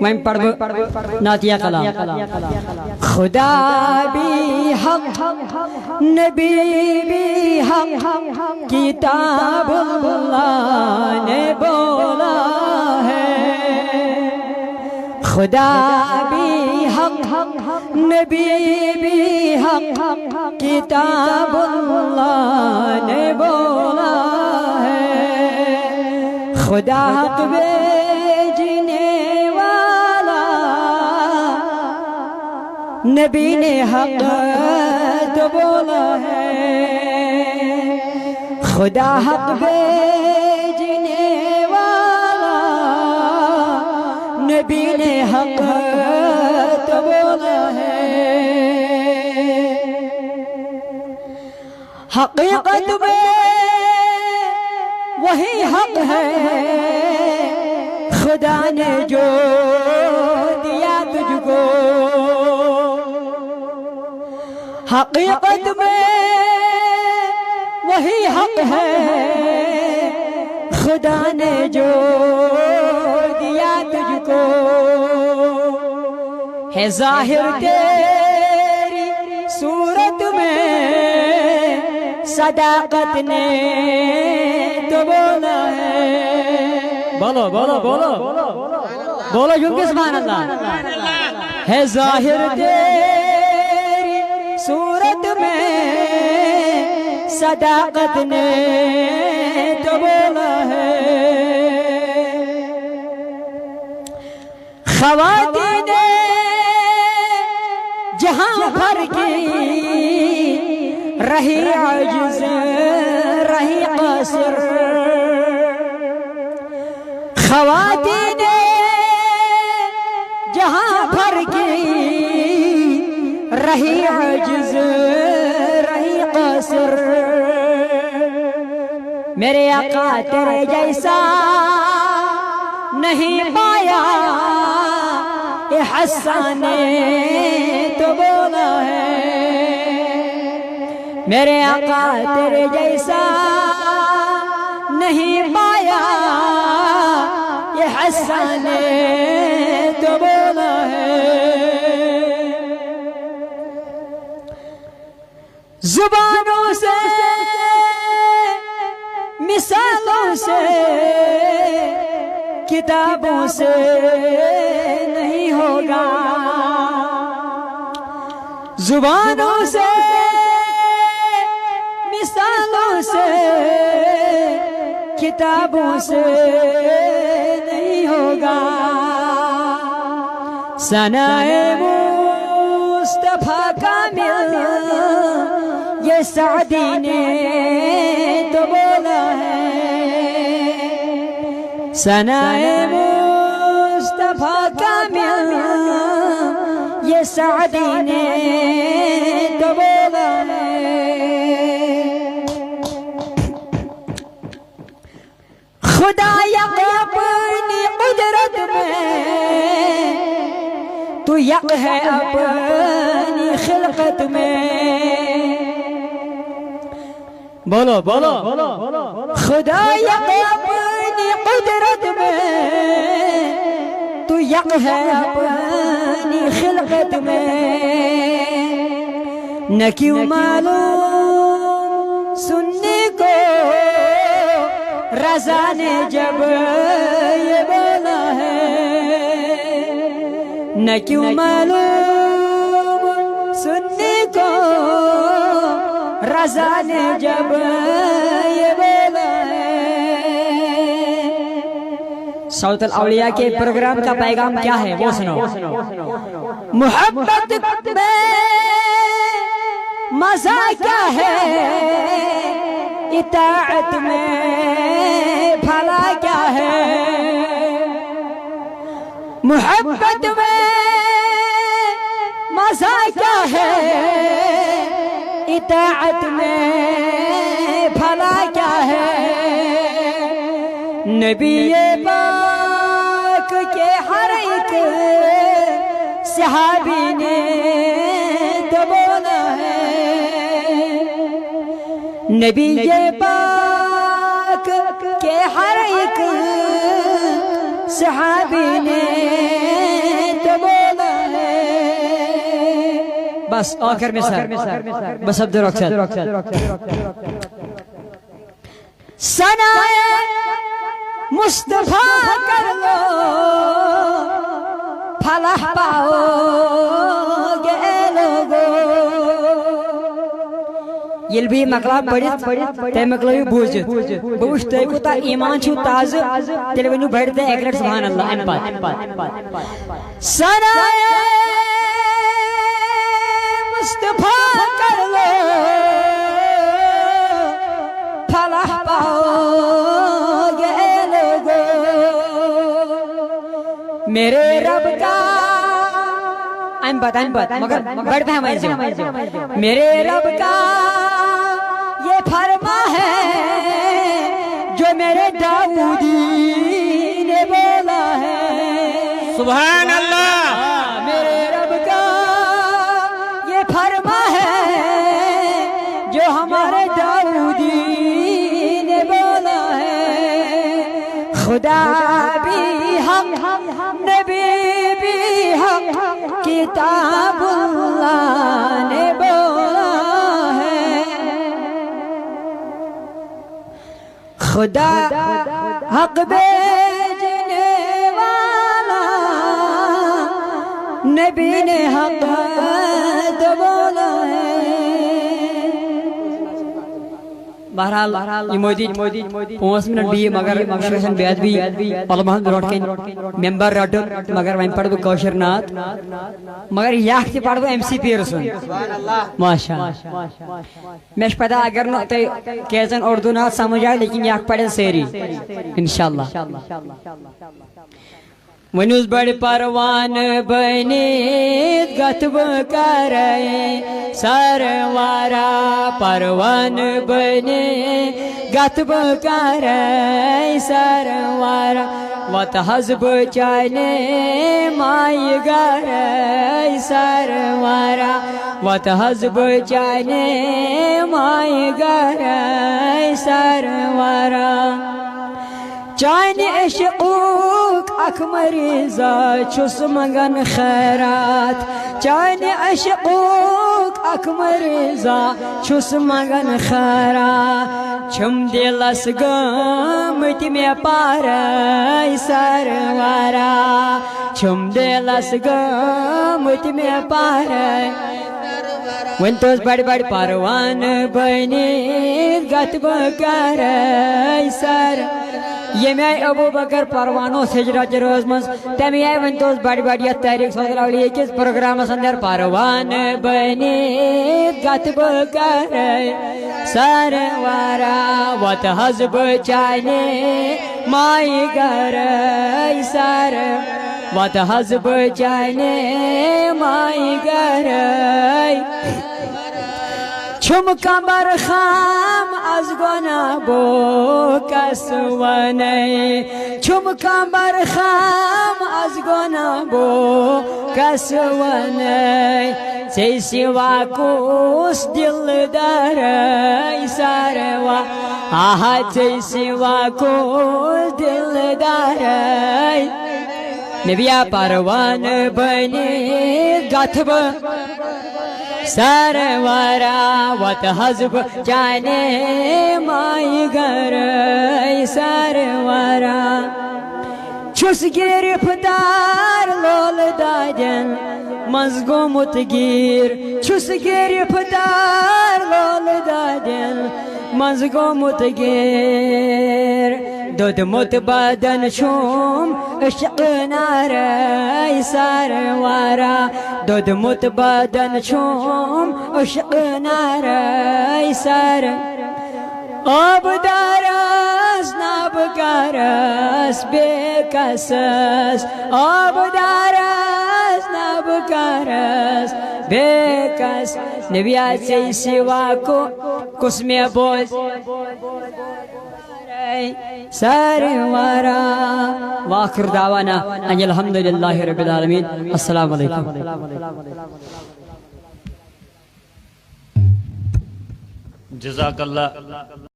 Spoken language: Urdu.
وہیں پڑھ نعتیہ کلام خدا بھی حق نبی بھی حق کتاب اللہ نے بولا ہے خدا بھی حق نبی بھی حق کتاب اللہ نے بولا ہے خدا حق بھیجنے والا نبی نے حق تو بولا ہے خدا حق بھیجنے والا نبی نے حق تو بولا ہے حقیقت میں وہی حق ہے خدا نے جو دیا تجھ کو حقیقت میں وہی حق ہے خدا نے جو دیا تجھ کو ہے ظاہر تیری صورت میں صداقت نے تو بولا ہے بولو بولو بولو بولو جھوم کے سبحان اللہ ہے ظاہر تیری صورت میں صداقت نے تو بولا ہے خواتین جہاں بھر کی رہی عاجز رہی قاصر خواتین جہاں بھر کی رہی عاجز رہی قاصر میرے آقا تیرے جیسا نہیں پایا اے حسان نے تو بولا ہے میرے آقا تیرے جیسا نہیں پایا یہ حسان نے تو بولا ہے زبانوں سے مثالوں سے کتابوں سے نہیں ہوگا زبانوں سے مثالوں سے کتابوں سے نہیں ہوگا ثنائے مصطفیٰ کامل یہ سعدی نے تو بولا ہے ثنائے مصطفیٰ کامل یہ سعدی نے تو بولا ہے خدا یک اپنی قدرت میں تو یک ہے اپنی خلقت میں بولو بولو خدا یک اپنی قدرت میں تو یک ہے اپنی خلقت میں نہ کیوں معلوم سننے کو رضا نے جب یہ بولا ہے نہ کیوں معلوم سننے کو رضا نے جب یہ بولا ہے صوت الاولیاء کے پروگرام کا پیغام کیا ہے وہ سنو محبت میں مزہ کیا ہے اطاعت میں بھلا کیا ہے محبت میں مزہ کیا ہے اطاعت میں بھلا کیا ہے نبی پاک کے ہر ایک صحابی نے تو بولا ہے نبی پاک کے ہر ایک صحابی نے بس آخر میں سر بس عبد الرقصد ثنائے مصطفیٰ کر لو فلاح پاؤ گے لوگو یل بھی مقلاب پڑھت تے مقلب بوجھت بوش تے کو تا ایمان چھو تاز تیلے ونو بیٹھ دے ایک لٹ سبحان اللہ ان پات ثنائے مصطفیٰ کر لو فلاح پاؤ گے لوگو میرے رب کا ان بات مگر بیٹھتے ہیں ہمارے میرے رب کا یہ فرما ہے جو میرے داؤدی نے بولا ہے سبحان اللہ میرے رب کا یہ فرما ہے جو ہمارے داؤدی نے بولا ہے خدا بھی حق نبی بھی حق کتاب اللہ نے بولا ہے خدا حق بھیجنے والا نبی نے حق تو بولا ہے بہرحال یہ مودی 5 منٹ بھی مگر شرحن بیاد بھی علماء روٹ کے ممبر رٹو مگر وہیں پڑھ بو کوشر نات مگر یاک تی پڑھ بو ایم سی پیرسون ماشاء میں پتا اگر نو تے کیسن اردو نات سمجھ آئے لیکن یاک پڑھیں سیری انشاءاللہ ونوز بڑ پروان بنیت گتب کرے سروارا پروان بنیت گتب کرے سروارا وات حزب چانے مائی گرے سروارا وات حزب چانے مائی گرے سروارا چانے عشقوک اکمریزا چس مگن خیرات چانے عشقوک اکمریزا چس مگن خیرات چھم دلس گمت میں پارے سروارا چھم دلس گمت میں پارے ون توس بڑ پروان بنیت گتب کرے سر یہ میں ابو بکر پروانو سجرہ روز مز تمی آئی ون توس بڑ یہ تاریخ صدر اولیے کس پروگرام اندر پروان بنیت گتب کرے سروارا وات حزب چانے مائی گرے سر وات حزب چانے مائی گرے چھم کمر خام از گنا بو کسوانے چھم کمر خام از گنا بو کسوانے سی سوا کوس دل در سروا آہا سی سوا کوس دل در نبیا پروان بنیت گتب سروارا وات حزب چانے مائی گرے سروارا چھس گرفتار لول دادن مزگومت گیر چھس گرفتار لول دادن مزگومت گیر دود مت بدن شوم عشق نارے سروارا دود مت بدن شوم عشق نارے سر آب دارس ناب کرس بے کسس آب دارس ناب کرس بے کس نبیات سے سوا کو کس میں بوز سروارا واخر دعوانا ان الحمدللہ رب العالمین السلام علیکم جزاک اللہ